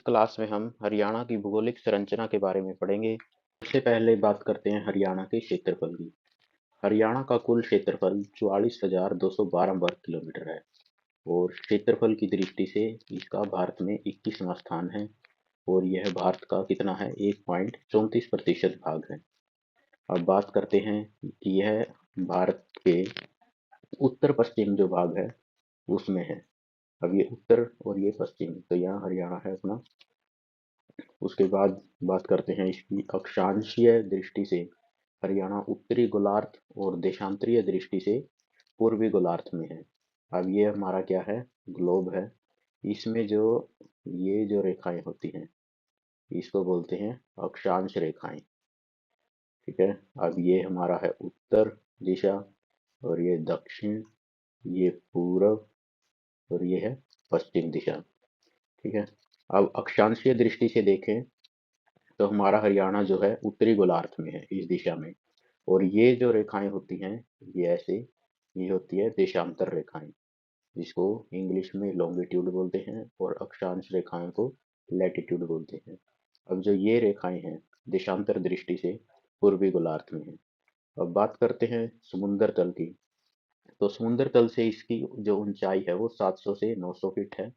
इस क्लास में हम हरियाणा की भौगोलिक संरचना के बारे में पढ़ेंगे। सबसे पहले बात करते हैं हरियाणा के क्षेत्रफल की। हरियाणा का कुल क्षेत्रफल 44,212 वर्ग किलोमीटर है और क्षेत्रफल की दृष्टि से इसका भारत में 21वां स्थान है और यह भारत का कितना है 1.34% भाग है। अब बात करते हैं कि यह भारत के उत्तर पश्चिम जो भाग है उसमें है। अब ये उत्तर और ये पश्चिम, तो यहाँ हरियाणा है अपना। उसके बाद बात करते हैं इसकी अक्षांशीय दृष्टि से। हरियाणा उत्तरी गोलार्ध और देशांतरीय दृष्टि से पूर्वी गोलार्ध में है। अब ये हमारा क्या है, ग्लोब है। इसमें जो ये जो रेखाएं होती हैं इसको बोलते हैं अक्षांश रेखाएं। ठीक है। अब ये हमारा है उत्तर दिशा और ये दक्षिण, ये पूरब और ये है पश्चिम दिशा। ठीक है। अब अक्षांशीय दृष्टि से देखें तो हमारा हरियाणा जो है उत्तरी गोलार्ध में है इस दिशा में। और ये जो रेखाएं होती हैं ये ऐसे, ये होती है देशांतर रेखाएं, जिसको इंग्लिश में लॉन्गिट्यूड बोलते हैं और अक्षांश रेखाओं को लैटिट्यूड बोलते हैं। अब जो ये रेखाएं हैं देशांतर दृष्टि से पूर्वी गोलार्ध में है। अब बात करते हैं समुद्र तल की। तो समुद्र तल से इसकी जो ऊंचाई है वो 700 से 900 फीट है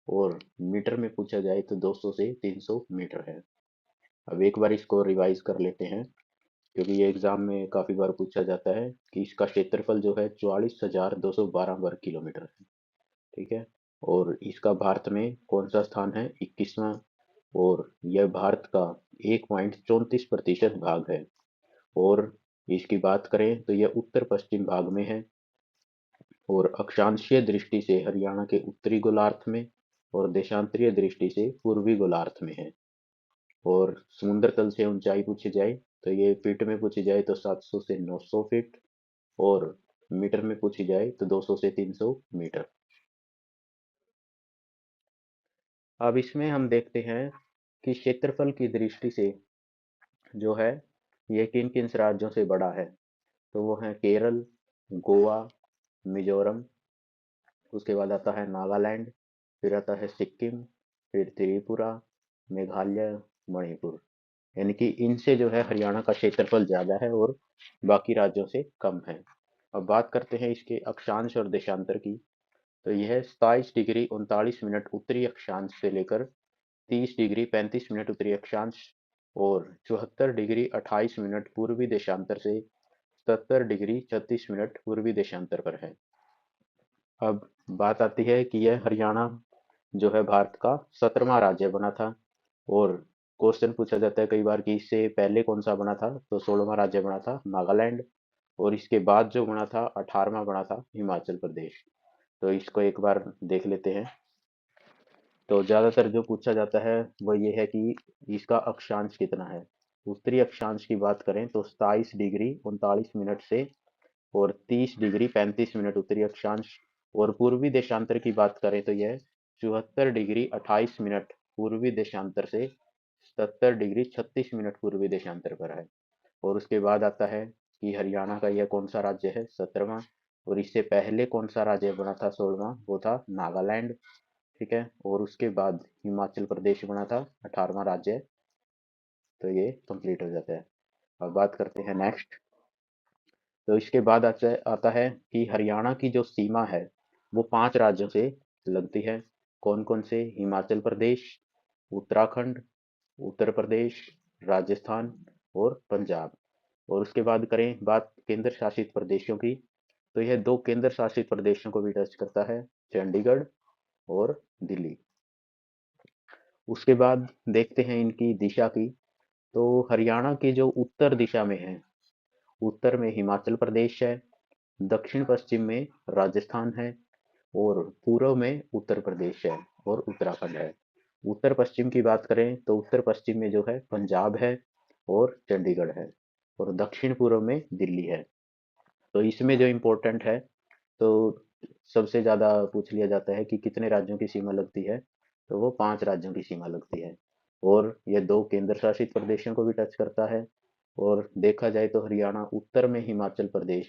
और मीटर में पूछा जाए तो 200 से 300 मीटर है। अब एक बार इसको रिवाइज कर लेते हैं क्योंकि ये एग्जाम में काफी बार पूछा जाता है कि इसका क्षेत्रफल जो है 44,212 वर्ग किलोमीटर है। ठीक है। और इसका भारत में कौन सा स्थान है, 21वां। और यह भारत का 1.34% भाग है। और इसकी बात करें तो यह उत्तर पश्चिम भाग में है और अक्षांशीय दृष्टि से हरियाणा के उत्तरी गोलार्ध में और देशांतरीय दृष्टि से पूर्वी गोलार्ध में है। और समुद्र तल से ऊंचाई पूछी जाए तो ये फीट में पूछी जाए तो 700 से 900 फीट और मीटर में पूछी जाए तो 200 से 300 मीटर। अब इसमें हम देखते हैं कि क्षेत्रफल की दृष्टि से जो है ये किन किन राज्यों से बड़ा है। तो वो है केरल, गोवा, मिजोरम, उसके बाद आता है नागालैंड, फिर आता है सिक्किम, फिर त्रिपुरा, मेघालय, मणिपुर। यानी कि इनसे जो है हरियाणा का क्षेत्रफल ज्यादा है और बाकी राज्यों से कम है। अब बात करते हैं इसके अक्षांश और देशांतर की। तो यह 27 डिग्री 39 मिनट उत्तरी अक्षांश से लेकर 30 डिग्री 35 मिनट उत्तरी अक्षांश और 74 डिग्री 28 मिनट पूर्वी देशांतर से 70 डिग्री 36 मिनट पूर्वी देशांतर पर है। अब बात आती है कि यह हरियाणा जो है भारत का 17वां राज्य बना था। और क्वेश्चन पूछा जाता है कई बार कि इससे पहले कौन सा बना था, तो 16वां राज्य बना था नागालैंड। और इसके बाद जो बना था 18वां बना था हिमाचल प्रदेश। तो इसको एक बार देख लेते हैं। तो ज्यादातर जो पूछा जाता है वो ये है कि इसका अक्षांश कितना है। उत्तरी अक्षांश की बात करें तो 27 डिग्री 39 मिनट से और 30 डिग्री 35 मिनट उत्तरी अक्षांश। और पूर्वी देशांतर की बात करें तो यह 74 डिग्री 28 मिनट पूर्वी देशांतर से 70 डिग्री 36 मिनट पूर्वी देशांतर पर है। और उसके बाद आता है कि हरियाणा का यह कौन सा राज्य है, 17वां। और इससे पहले कौन सा राज्य बना था, 16वां, वो था नागालैंड। ठीक है। और उसके बाद हिमाचल प्रदेश बना था 18वां राज्य। तो ये कंप्लीट हो जाता है। अब बात करते हैं नेक्स्ट। तो इसके बाद आता है कि हरियाणा की जो सीमा है वो 5 राज्यों से लगती है। कौन कौन से, हिमाचल प्रदेश, उत्तराखंड, उत्तर प्रदेश, राजस्थान और पंजाब। और उसके बाद करें बात केंद्र शासित प्रदेशों की। तो यह 2 केंद्र शासित प्रदेशों को भी टच करता है, चंडीगढ़ और दिल्ली। उसके बाद देखते हैं इनकी दिशा की। तो हरियाणा की जो उत्तर दिशा में है, उत्तर में हिमाचल प्रदेश है, दक्षिण पश्चिम में राजस्थान है और पूर्व में उत्तर प्रदेश है और उत्तराखंड है। उत्तर पश्चिम की बात करें तो उत्तर पश्चिम में जो है पंजाब है और चंडीगढ़ है और दक्षिण पूर्व में दिल्ली है। तो इसमें जो इम्पोर्टेंट है, तो सबसे ज़्यादा पूछ लिया जाता है कि कितने राज्यों की सीमा लगती है, तो वो 5 राज्यों की सीमा लगती है। और ये 2 केंद्र शासित प्रदेशों को भी टच करता है। और देखा जाए तो हरियाणा उत्तर में हिमाचल प्रदेश,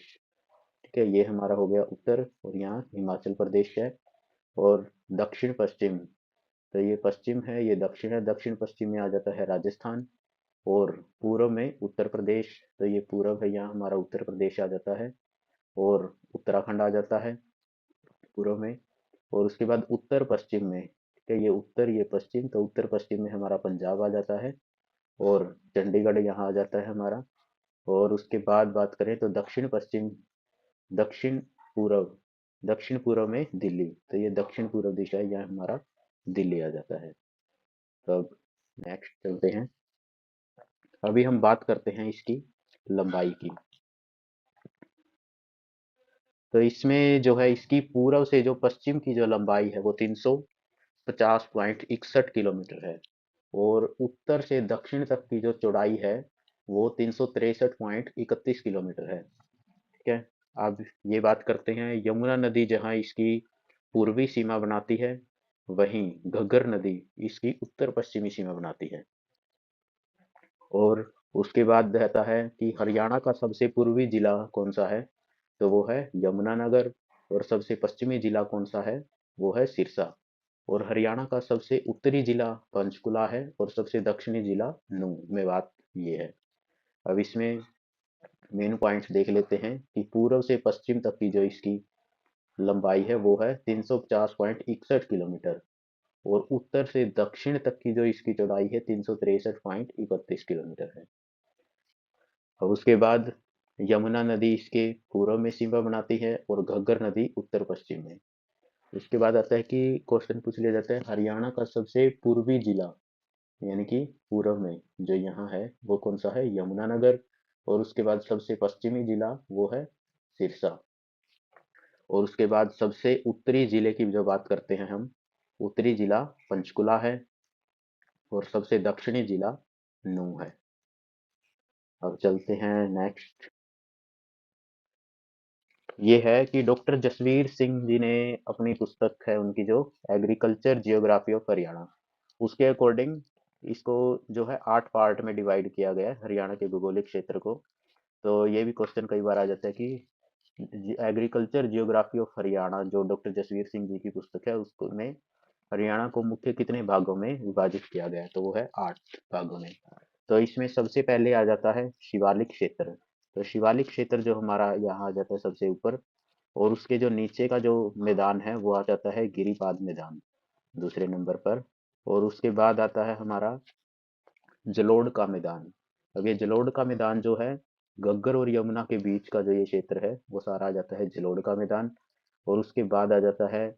ठीक है, ये हमारा हो गया उत्तर और यहाँ हिमाचल प्रदेश है। और दक्षिण पश्चिम, तो ये पश्चिम है, ये दक्षिण है, दक्षिण पश्चिम में आ जाता है राजस्थान, और पूर्व में उत्तर प्रदेश। तो ये पूर्व है, यहाँ हमारा उत्तर प्रदेश आ जाता है, और उत्तराखंड आ जाता है पूर्व में। और उसके बाद उत्तर पश्चिम में, ठीक है, ये उत्तर ये पश्चिम, तो उत्तर पश्चिम में हमारा पंजाब आ जाता है, और चंडीगढ़ यहाँ आ जाता है हमारा। और उसके बाद बात करें तो दक्षिण पश्चिम, दक्षिण पूर्व, दक्षिण पूर्व में दिल्ली, तो ये दक्षिण पूर्व दिशा है, यहाँ हमारा दिल्ली आ जाता है। तो अब नेक्स्ट चलते हैं। अभी हम बात करते हैं इसकी लंबाई की। तो इसमें जो है इसकी पूर्व से जो पश्चिम की जो लंबाई है वो 350.61 किलोमीटर है, और उत्तर से दक्षिण तक की जो चौड़ाई है वो 363.31 किलोमीटर है। ठीक है। अब ये बात करते हैं यमुना नदी जहाँ इसकी पूर्वी सीमा बनाती है, वहीं घग्गर नदी इसकी उत्तर पश्चिमी सीमा बनाती है। और उसके बाद रहता है कि हरियाणा का सबसे पूर्वी जिला कौन सा है, तो वो है यमुनानगर। और सबसे पश्चिमी जिला कौन सा है, वो है सिरसा। और हरियाणा का सबसे उत्तरी जिला पंचकुला है, और सबसे दक्षिणी जिला नूंह में। बात ये है। अब इसमें मेन पॉइंट्स देख लेते हैं कि पूर्व से पश्चिम तक की जो इसकी लंबाई है वो है 350.61 किलोमीटर, और उत्तर से दक्षिण तक की जो इसकी चौड़ाई है 363.31 किलोमीटर है। और उसके बाद यमुना नदी इसके पूर्व में सीमा बनाती है, और घग्गर नदी उत्तर पश्चिम में। उसके बाद आता है कि क्वेश्चन पूछ लिया जाता है हरियाणा का सबसे पूर्वी जिला, यानी कि पूर्व में जो यहाँ है वो कौन सा है, यमुनानगर। और उसके बाद सबसे पश्चिमी जिला वो है सिरसा। और उसके बाद सबसे उत्तरी जिले की जो बात करते हैं हम, उत्तरी जिला पंचकुला है, और सबसे दक्षिणी जिला नूंह है। अब चलते हैं नेक्स्ट। ये है कि डॉक्टर जसवीर सिंह जी ने अपनी पुस्तक है उनकी जो एग्रीकल्चर जियोग्राफी ऑफ हरियाणा, उसके अकॉर्डिंग इसको जो है 8 पार्ट में डिवाइड किया गया है हरियाणा के भौगोलिक क्षेत्र को। तो ये भी क्वेश्चन कई बार आ जाता है कि एग्रीकल्चर जियोग्राफी ऑफ हरियाणा जो डॉक्टर जसवीर सिंह जी की पुस्तक है उसको में हरियाणा को मुख्य कितने भागों में विभाजित किया गया है, तो वो है 8 भागों में। तो इसमें सबसे पहले आ जाता है शिवालिक क्षेत्र। तो शिवालिक क्षेत्र जो हमारा यहाँ आ जाता है सबसे ऊपर, और उसके जो नीचे का जो मैदान है वो आ जाता है गिरिपाद मैदान दूसरे नंबर पर। और उसके बाद आता है हमारा जलोढ़ का मैदान। अब ये जलोढ़ का मैदान जो है घग्गर और यमुना के बीच का जो ये क्षेत्र है वो सारा आ जाता है जलोढ़ का मैदान। और उसके बाद आ जाता है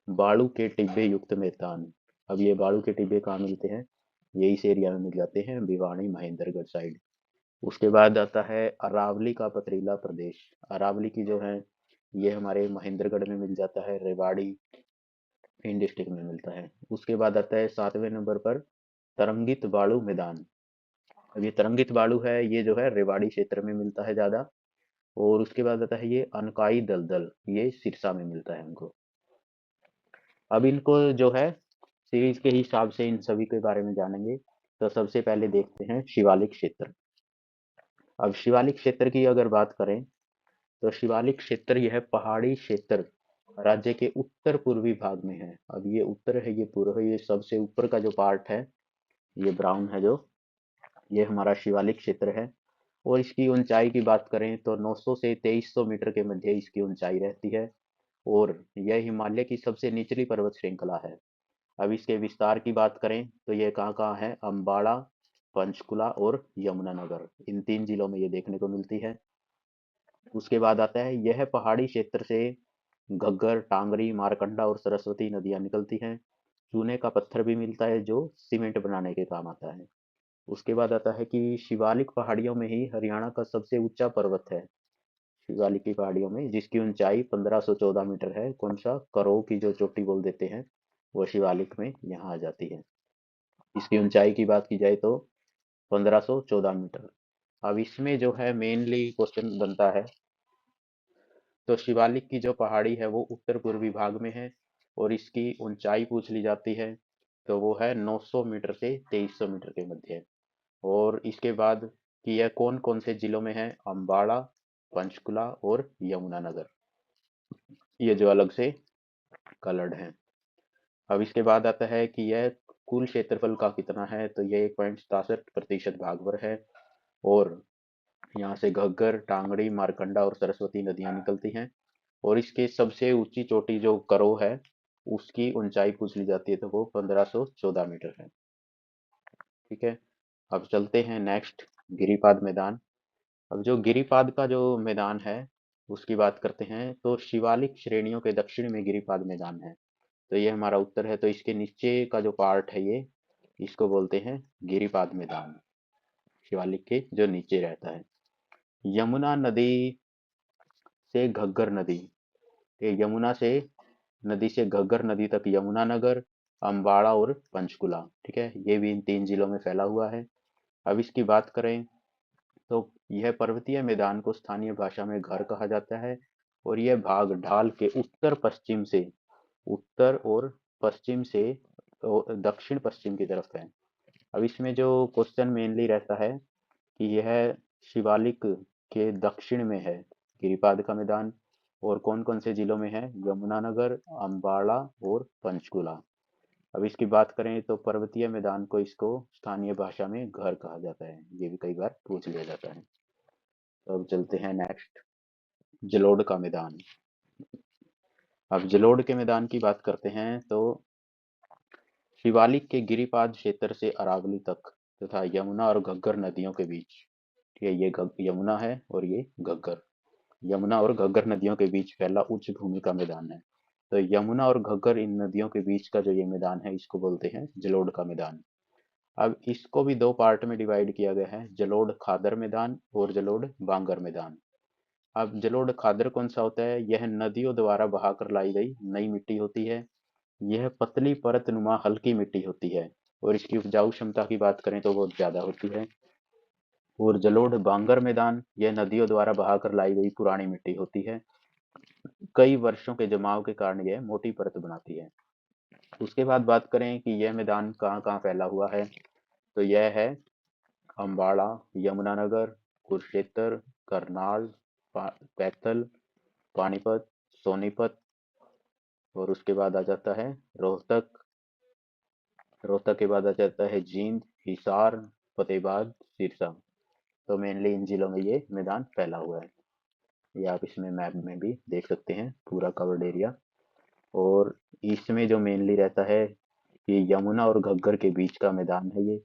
बालू के टिब्बे युक्त मैदान। अब ये बालू के टिब्बे कहाँ मिलते हैं, ये इस एरिया में मिल जाते हैं भिवानी महेंद्रगढ़ साइड। उसके बाद आता है अरावली का पथरीला प्रदेश। अरावली की जो है ये हमारे महेंद्रगढ़ में मिल जाता है, रेवाड़ी इन डिस्ट्रिक्ट में मिलता है। उसके बाद आता है 7वें नंबर पर तरंगित बालू मैदान। अब ये तरंगित बालू है ये जो है रेवाड़ी क्षेत्र में मिलता है ज्यादा। और उसके बाद आता है ये अनकाई दलदल, ये सिरसा में मिलता है हमको। अब इनको जो है सीरीज के हिसाब से इन सभी के बारे में जानेंगे। तो सबसे पहले देखते हैं शिवालिक क्षेत्र। अब शिवालिक क्षेत्र की अगर बात करें तो शिवालिक क्षेत्र यह पहाड़ी क्षेत्र राज्य के उत्तर पूर्वी भाग में है। अब ये उत्तर है ये पूर्व है, ये सबसे ऊपर का जो पार्ट है ये ब्राउन है जो, ये हमारा शिवालिक क्षेत्र है। और इसकी ऊंचाई की बात करें तो 900 से 2300 मीटर के मध्य इसकी ऊंचाई रहती है, और यह हिमालय की सबसे निचली पर्वत श्रृंखला है। अब इसके विस्तार की बात करें तो ये कहाँ कहाँ है, अम्बाड़ा, पंचकुला और यमुनानगर, इन 3 जिलों में ये देखने को मिलती है। उसके बाद आता है यह पहाड़ी क्षेत्र से घग्गर, टांगरी, मारकंडा और सरस्वती नदियां निकलती हैं। चूने का पत्थर भी मिलता है जो सीमेंट बनाने के काम आता है। उसके बाद आता है कि शिवालिक पहाड़ियों में ही हरियाणा का सबसे ऊंचा पर्वत है, शिवालिक की पहाड़ियों में, जिसकी ऊंचाई 1514 मीटर है। कौन सा, करो की जो चोटी बोल देते हैं वो शिवालिक में यहाँ आ जाती है। इसकी ऊंचाई की बात की जाए तो 1514 मीटर। अब इसमें जो है मेनली क्वेश्चन बनता है, तो शिवालिक की जो पहाड़ी है वो उत्तर पूर्वी भाग में है, और इसकी ऊंचाई पूछ ली जाती है तो वो है 900 मीटर से 2300 मीटर के मध्य है। और इसके बाद कि यह कौन कौन से जिलों में है, अम्बाड़ा, पंचकुला और यमुनानगर, ये जो अलग से कलर्ड हैं। अब इसके बाद आता है कि यह कुल क्षेत्रफल का कितना है, तो यह 1.67% भाग पर है। और यहाँ से घग्गर, टांगड़ी, मारकंडा और सरस्वती नदियां निकलती हैं। और इसके सबसे ऊंची चोटी जो करो है, उसकी ऊंचाई पूछ ली जाती है, तो वो 1514 मीटर है। ठीक है, अब चलते हैं नेक्स्ट, गिरिपाद मैदान। अब जो गिरिपाद का जो मैदान है उसकी बात करते हैं, तो शिवालिक श्रेणियों के दक्षिण में गिरिपाद मैदान है। तो ये हमारा उत्तर है। तो इसके नीचे का जो पार्ट है ये, इसको बोलते हैं गिरिपाद मैदान, शिवालिक के जो नीचे रहता है। यमुना नदी से घग्गर नदी, ये यमुना से नदी से घग्गर नदी तक यमुनानगर, अम्बाड़ा और पंचकुला, ठीक है, ये भी इन 3 जिलों में फैला हुआ है। अब इसकी बात करें तो यह पर्वतीय मैदान को स्थानीय भाषा में घर कहा जाता है। और यह भाग ढाल के उत्तर पश्चिम से, उत्तर और पश्चिम से दक्षिण पश्चिम की तरफ है। अब इसमें जो क्वेश्चन मेनली रहता है कि यह शिवालिक के दक्षिण में है गिरिपाद का मैदान, और कौन कौन से जिलों में है, यमुनानगर, अम्बाड़ा और पंचकुला। अब इसकी बात करें तो पर्वतीय मैदान को इसको स्थानीय भाषा में घर कहा जाता है, ये भी कई बार पूछ लिया जाता है। तो अब चलते हैं नेक्स्ट, जलोढ़ का मैदान। अब जलोढ़ के मैदान की बात करते हैं तो शिवालिक के गिरिपाद क्षेत्र से अरावली तक तथा यमुना और घग्गर नदियों के बीच, ठीक है, ये यमुना है और ये घग्गर, यमुना और घग्गर नदियों के बीच फैला उच्च भूमि का मैदान है। तो यमुना और घग्गर इन नदियों के बीच का जो ये मैदान है, इसको बोलते हैं जलोढ़ का मैदान। अब इसको भी 2 पार्ट में डिवाइड किया गया है, जलोढ़ खादर मैदान और जलोढ़ बांगर मैदान। अब जलोढ़ खादर कौन सा होता है, यह नदियों द्वारा बहाकर लाई गई नई मिट्टी होती है। यह पतली परतनुमा हल्की मिट्टी होती है और इसकी उपजाऊ क्षमता की बात करें तो बहुत ज्यादा होती है। और जलोढ़ बांगर मैदान, यह नदियों द्वारा बहाकर लाई गई पुरानी मिट्टी होती है। कई वर्षों के जमाव के कारण यह मोटी परत बनाती है। उसके बाद बात करें कि यह मैदान कहाँ कहाँ फैला हुआ है, तो यह है अम्बाड़ा, यमुनानगर, कुरुक्षेत्र, करनाल, पैथल, पानीपत, सोनीपत, और उसके बाद आ जाता है रोहतक। रोहतक के बाद आ जाता है जींद, हिसार, फतेहाबाद, सिरसा। तो मेनली इन जिलों में ये मैदान फैला हुआ है। ये आप इसमें मैप में भी देख सकते हैं पूरा कवर्ड एरिया। और इसमें जो मेनली रहता है, ये यमुना और घग्गर के बीच का मैदान है ये।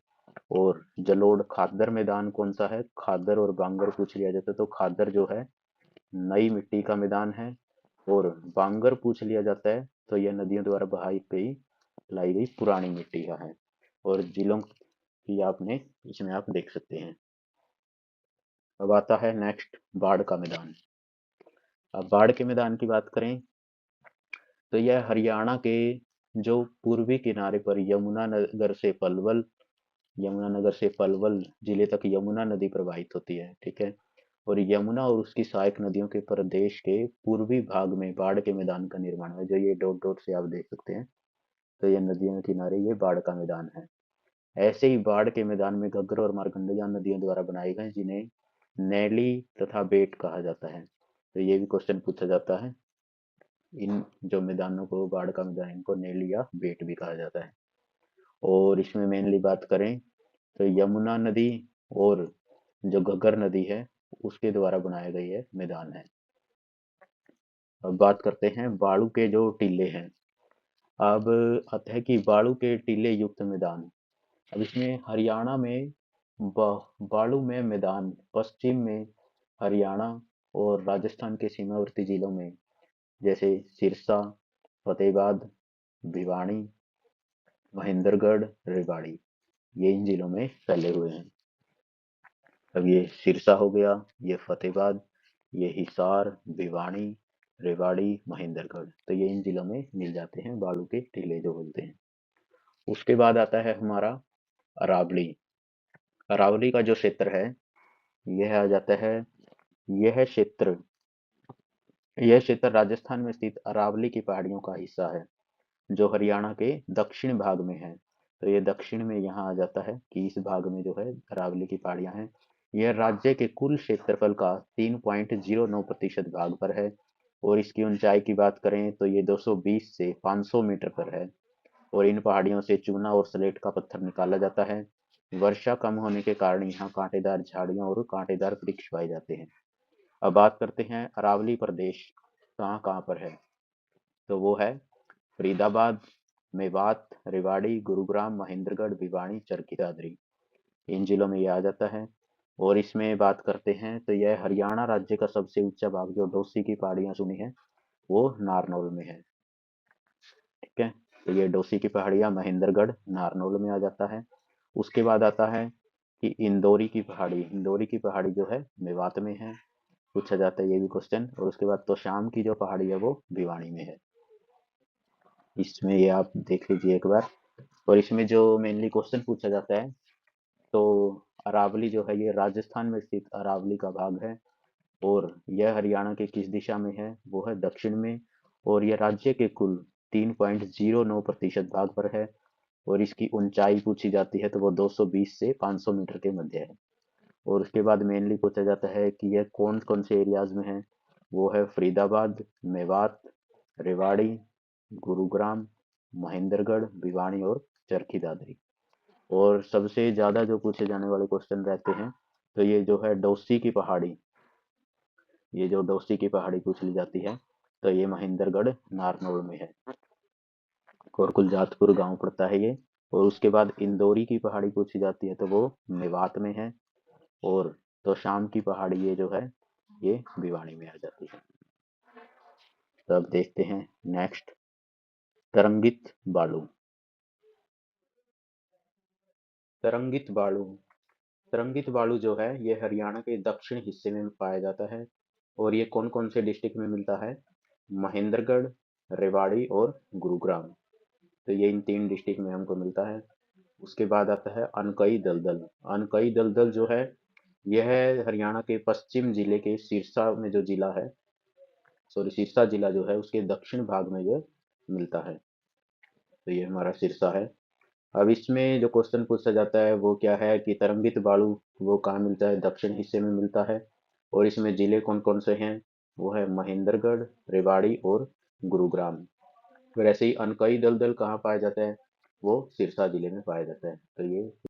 और जलोढ़ खादर मैदान कौन सा है, खादर और बांगर पूछ लिया जाता है तो खादर जो है नई मिट्टी का मैदान है। और बांगर पूछ लिया जाता है तो यह नदियों द्वारा बहाई गई लाई गई पुरानी मिट्टी का है। और जिलों की आपने इसमें आप देख सकते हैं। अब आता है नेक्स्ट, बाढ़ का मैदान। अब बाढ़ के मैदान की बात करें तो यह हरियाणा के जो पूर्वी किनारे पर यमुनानगर से पलवल जिले तक यमुना नदी प्रवाहित होती है, ठीक है। और यमुना और उसकी सहायक नदियों के प्रदेश के पूर्वी भाग में बाढ़ के मैदान का निर्माण है, जो ये डॉट डॉट से आप देख सकते हैं। तो ये नदियों के किनारे ये बाढ़ का मैदान है। ऐसे ही बाढ़ के मैदान में घग्गर और मारकंडा नदियों द्वारा बनाए गए, जिन्हें नैली तथा बेट कहा जाता है। तो ये भी क्वेश्चन पूछा जाता है, इन जो मैदानों को, बाढ़ का मैदान, इनको नैली या बेट भी कहा जाता है। और इसमें मेनली बात करें तो यमुना नदी और जो घग्गर नदी है उसके द्वारा बनाए गए ये मैदान है। अब बात करते हैं बालू के जो टीले हैं। अब आता है कि बालू के टीले युक्त मैदान। अब इसमें हरियाणा में बालू में मैदान पश्चिम में हरियाणा और राजस्थान के सीमावर्ती जिलों में, जैसे सिरसा, फतेहाबाद, भिवानी, महेंद्रगढ़, रेवाड़ी, ये इन जिलों में फैले हुए हैं। अब ये सिरसा हो गया, ये फतेहाबाद, ये हिसार, भिवानी, रेवाड़ी, महेंद्रगढ़, तो ये इन जिलों में मिल जाते हैं बालू के टीले जो बोलते हैं। उसके बाद आता है हमारा अरावली। अरावली का जो क्षेत्र है यह आ जाता है, यह क्षेत्र यह क्षेत्र राजस्थान में स्थित अरावली की पहाड़ियों का हिस्सा है, जो हरियाणा के दक्षिण भाग में है। तो ये दक्षिण में यहाँ आ जाता है कि इस भाग में जो है अरावली की पहाड़ियां हैं। यह राज्य के कुल क्षेत्रफल का 3.09% भाग पर है। और इसकी ऊंचाई की बात करें तो ये 220 से 500 मीटर पर है। और इन पहाड़ियों से चूना और स्लेट का पत्थर निकाला जाता है। वर्षा कम होने के कारण यहाँ कांटेदार झाड़ियाँ और कांटेदार वृक्ष पाए जाते हैं। अब बात करते हैं अरावली प्रदेश कहाँ कहाँ पर है। तो वो है फरीदाबाद, मेवात, रेवाड़ी, गुरुग्राम, महेंद्रगढ़, भिवानी, चरखी दादरी, इन जिलों में ये आ जाता है। और इसमें बात करते हैं तो यह हरियाणा राज्य का सबसे ऊंचा भाग जो डोसी की पहाड़ियां सुनी है वो नारनौल में है। ठीक है, तो ये डोसी की पहाड़ियां महेंद्रगढ़ नारनौल में आ जाता है। उसके बाद आता है कि इंदौरी की पहाड़ी जो है मेवात में है, पूछा जाता है ये भी क्वेश्चन। और उसके बाद तो शाम की जो पहाड़ी है वो भिवानी में है। इसमें ये आप देख लीजिए एक बार। और इसमें जो मेनली क्वेश्चन पूछा जाता है तो अरावली जो है ये राजस्थान में स्थित अरावली का भाग है। और यह हरियाणा के किस दिशा में है, वो है दक्षिण में। और यह राज्य के कुल 3.09% भाग पर है। और इसकी ऊंचाई पूछी जाती है तो वो 220 से 500 मीटर के मध्य है। और उसके बाद मेनली पूछा जाता है कि यह कौन कौन से एरियाज में है, वो है फरीदाबाद, मेवात, रेवाड़ी, गुरुग्राम, महेंद्रगढ़, भिवानी और चरखी दादरी। और सबसे ज्यादा जो पूछे जाने वाले क्वेश्चन रहते हैं तो ये जो है डोसी की पहाड़ी, ये जो डोसी की पहाड़ी पूछ ली जाती है तो ये महेंद्रगढ़ नारनौल में है। और कुलजातपुर गांव पड़ता है ये। और उसके बाद इंदौरी की पहाड़ी पूछी जाती है तो वो मेवात में है। और तो शाम की पहाड़ी ये जो है ये भिवानी में आ जाती है। तो अब देखते हैं नेक्स्ट, तरंगित बालू। तरंगित बालू, तरंगित बालू जो है ये हरियाणा के दक्षिण हिस्से में पाया जाता है। और ये कौन कौन से डिस्ट्रिक्ट में मिलता है, महेंद्रगढ़, रेवाड़ी और गुरुग्राम। तो ये इन 3 डिस्ट्रिक्ट में हमको मिलता है। उसके बाद आता है अनकई दलदल। अनकई दलदल जो है यह हरियाणा के पश्चिम जिले के सिरसा में जो जिला है, सॉरी सिरसा जिला जो है उसके दक्षिण भाग में ये मिलता है। तो ये हमारा सिरसा है। अब इसमें जो क्वेश्चन पूछा जाता है वो क्या है कि तरंगित बालू वो कहाँ मिलता है, दक्षिण हिस्से में मिलता है। और इसमें जिले कौन कौन से हैं, वो है महेंद्रगढ़, रेवाड़ी और गुरुग्राम। वैसे ही अनकई दलदल कहाँ पाया जाता है, वो सिरसा जिले में पाया जाता है। तो ये